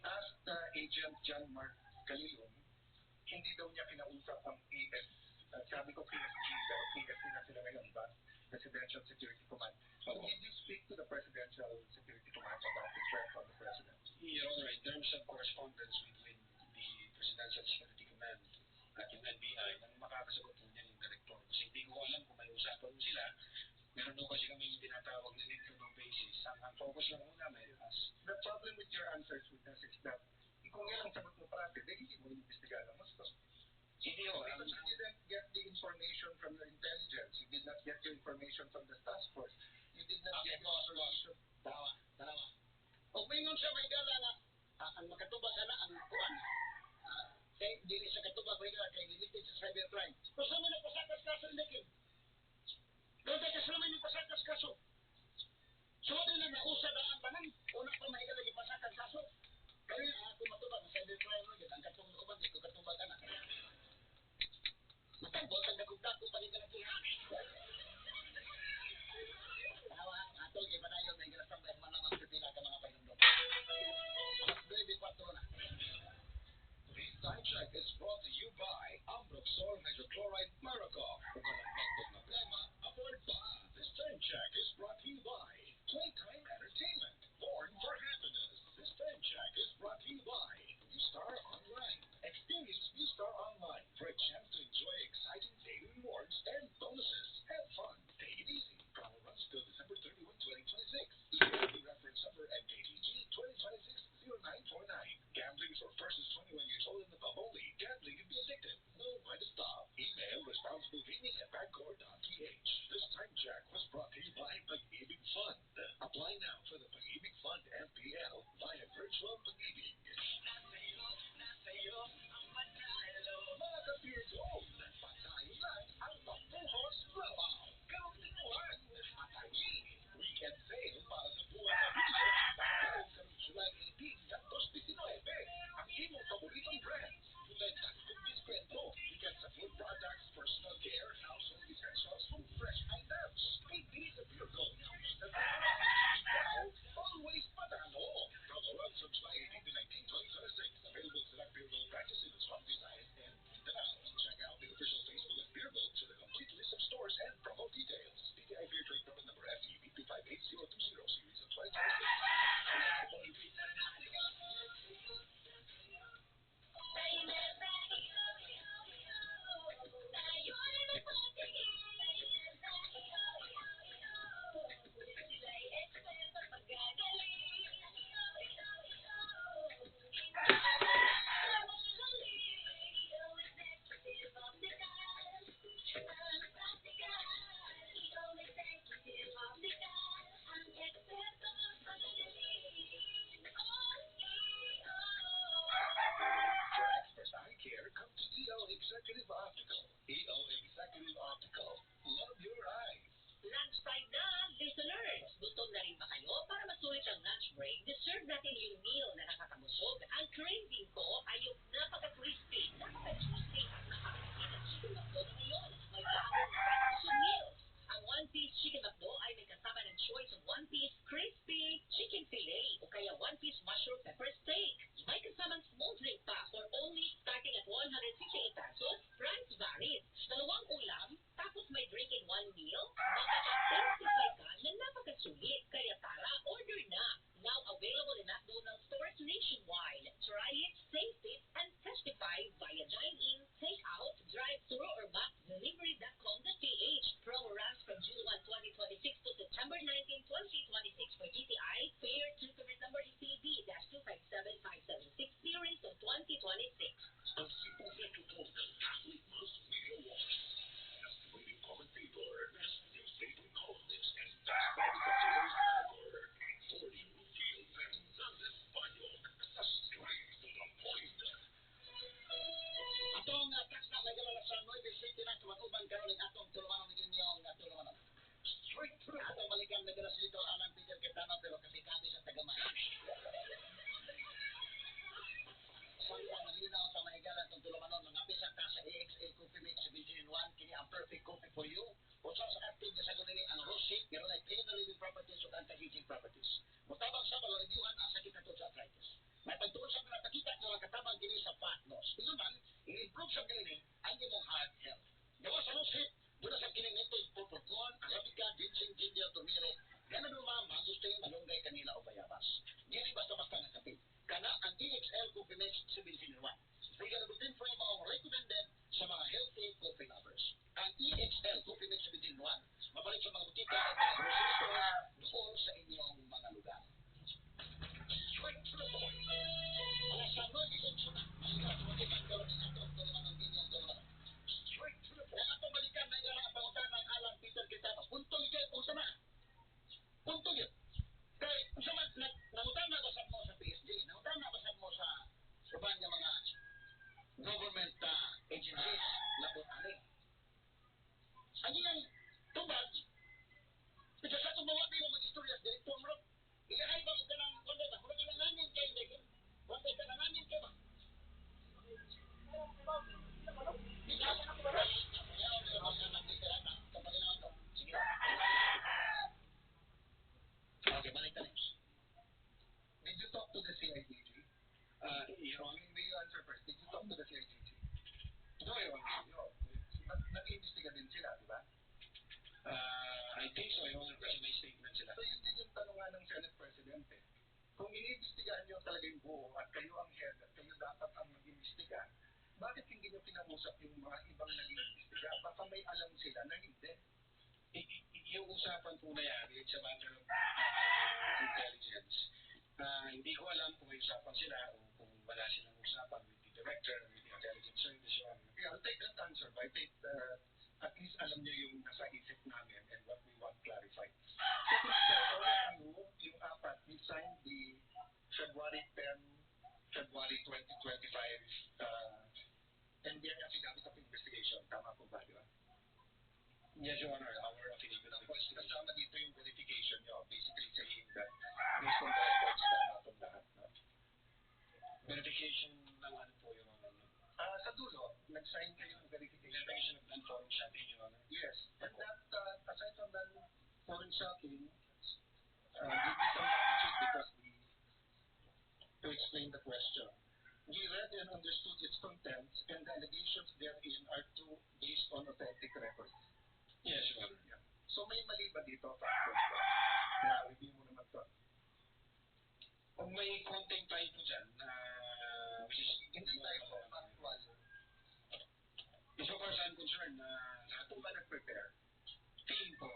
asked Agent John Mark Calilum, hindi daw niya kinausap ang PS, sabi ko PSG, pero PSC na sila ngayon, ba? Presidential Security Command. So did you speak to the Presidential Security Command about the threat on the President? Your Honor, in terms of correspondence between the Presidential Security Command at yung NBI, ang makakasagot po niyan yung director. Kasi hindi ko alam kung may usapan mo sila. Meron doon kasi kami yung tinatawag na need to know basis. Ang focus lang po namin as... The problem with your answers with us is that kung yan ang sagot mo parati, hindi mo inimbestigahan ang gusto. Hindi ho. Because you didn't get the information from your intelligence. You did not get your information from the task force. You did not get the information. Dalawa. O mingon siya may gala na ang makatubag na ang kuan. Kay dili sa katubag may gala kay limited sa cybercrime. Kung sa mga pasakas kaso indikin. Doon tayo sa mga pasakas kaso. So din na nausa na ang tanan. Una pa may gala pasakas kaso. Kaya ako matubag sa cybercrime mo ang katong uban ko katubag ana. Matambot ang dagdag-dagdag pa rin ka nagkihan. Tawa, atong ipadayon may gala sa malamang pipila ka mga pahinundong. Alas 9:04 na. This time check is brought to you by Ambroxol Hydrochloride Maracol. Kung ka ng pagpag na plema, afford pa. This time check is brought to you by Playtime Entertainment. Born for happiness. This time check is brought to you by Newstar Online. Experience Newstar Online for a chance to enjoy exciting daily rewards and bonuses. Have fun. Take it easy. Promo runs till December 31, 2026. ESP reference number MKTG 2026-0949. Gambling for persons 21 years old and above only. Gambling can be addictive. Know when to stop. Email responsiblegaming@bancor.ph. This time check was brought to you by Pag-ibig Fund. Apply now for the Pag-ibig Fund MPL via Virtual Pag-ibig. Mga ka-beer gold, patayin lang ang pampuhos labaw. Kauntinuhan, atay, weekend sale para sa buwan na piso. Dahil sa July 18 hanggang 19, ang imong paboritong brands. Tulad ng Kumbiskwento, ikat sa food products, personal care, household essentials, from fresh items. Hindi sa beer gold. Ikaw, always panalo. Promo runs from July 18 to 19, 2026. Available select beer gold branches in Swamp Visayas and Mindanao. Check out the official Facebook of Beer Gold for the complete list of stores and promo details. DTI Beer Trade Permit number FTB 258020 series of 2026. Come to EO Executive Optical. EO Executive Optical. Love your eyes. Lunchtime na, listeners! Gutom na rin ba kayo? Para masulit ang lunch break, deserve natin yung meal na nakakabusog. Ang craving ko ay yung napaka-crispy, napaka-juicy at napaka-sweet chicken McDo na ngayon. May bagong busog meals. Ang one-piece chicken McDo ay may kasama ng choice of one-piece crispy chicken fillet o kaya one-piece mushroom pepper steak. May kasamang small drink pa for only starting at 168 pesos, price varies. Dalawang ulam, tapos may drink in one meal, makaka-testify ka na napakasulit. Kaya tara, order na. Now available in McDonald's stores nationwide. Try it, taste it, and testify via dine-in, take-out, drive-thru, or maxdelivery.com.ph. Promo runs from June 1, 2026 to September 19, 2026 for GTI. Fair to permit number ECB-257576 series of 2026. Ang sipong tutorial athlete must media watch. Estimating commentator, best newspaper columnist, and best commentator ever. 40 Rufiel Fernandez Bayog. Straight to the point. Atong takna may gala sa 9 City na tumatuban karon ng atong tulumanon ni Ginyong at tulumanon. Straight to the point. Atong balikan may gala sa dito Alan Peter Quintana pero kasi kabi sa Tagaman. Samtang malinaw sa mahigalan itong tulumanon, mga pisa ka sa AXA Coffee Mix 17-in-1, kini ang perfect coffee for you. Usa sa active na sa gunini ang rose shake, meron ay clean living properties o anti-aging properties. Mutabang sa mga reviewhan ang sakit na to sa arthritis. May pagtuon sa improve sa kini ang imong heart health. Gawa sa musip, muna sa kinimitig, pupurkon, arabica, ginseng, ginger, turmeric, ganun mama, gusto yung malunggay kanila o bayabas. Dili basta-basta nga kape. Kana ang EXL Coffee Mix 7-in-1. Bigyan na gluten free mo ang recommended sa mga healthy coffee lovers. Ang EXL Coffee Mix 7-in-1, mabalik sa mga butika at mga grocery stores doon sa inyong mga lugar. Straight to the point. Alasan mo, isensyon na. May katumatik ang gawin ng atong naman ang inyong gawin. Straight to the Kaya point. atong balikan na yung ang pangutan ng Alan Peter Quintana. Puntong ikaw kung sama. Puntong yun. Kaya kung sama, nangutan na basad mo sa PSG, nangutan na basad mo sa uban ng mga government agencies, labot ani. Ang iyang tubag, ito sa itong mga mo mag-istorya sa direktor mo, iyahay ba kung kanang konday ba? Kung kananganin kayo, hindi kayo. Konday kananganin kayo ba? Okay, balik tayo. Did you talk to the CIDG? Your Honor, May you answer first. Did you talk to the CIDG? no, Your Honor. Nag-iimbestiga din sila, di ba? I think so, Your Honor, kasi may statement sila. So yun din yung tanong nga ng Senate President eh. Kung iniimbestigahan nyo talaga yung buo at kayo ang head at kayo dapat ang mag-imbestiga, bakit hindi nyo kinausap yung mga ibang nag-iimbestiga? Baka may alam sila na hindi. Yung usapan po na yan, it's a matter of intelligence. Hindi ko alam kung may usapan sila o kung wala silang usapan with the director, with the intelligence service, Your Honor. Yeah, I'll take that answer. But I think at least alam nyo yung nasa isip namin and what we want clarified. Second, all of you, yung apat, you signed the February 10, February 2025 NBI Affidavit of Investigation. Tama po ba, di ba? Yes, Your Honor, our affidavit of Tapos investigation. kasama dito yung verification nyo, basically saying that based on the records, tama po lahat. No? Verification ng ano po, Your Honor. Sa dulo, nag-sign kayo ng verification. Verification of non-foreign shopping, Your Honor. Yes, and that, aside from that foreign shopping, give me some latitude because to explain the question. We read and understood its contents and the allegations therein are true based on authentic records. Yes, Your Honor. Yeah. So may mali ba dito, factors ba? Na-review mo naman to. Kung may konting typo dyan, which is Hindi tayo po factual. so far as I'm concerned, Ako ba nag-prepare? feeling ko,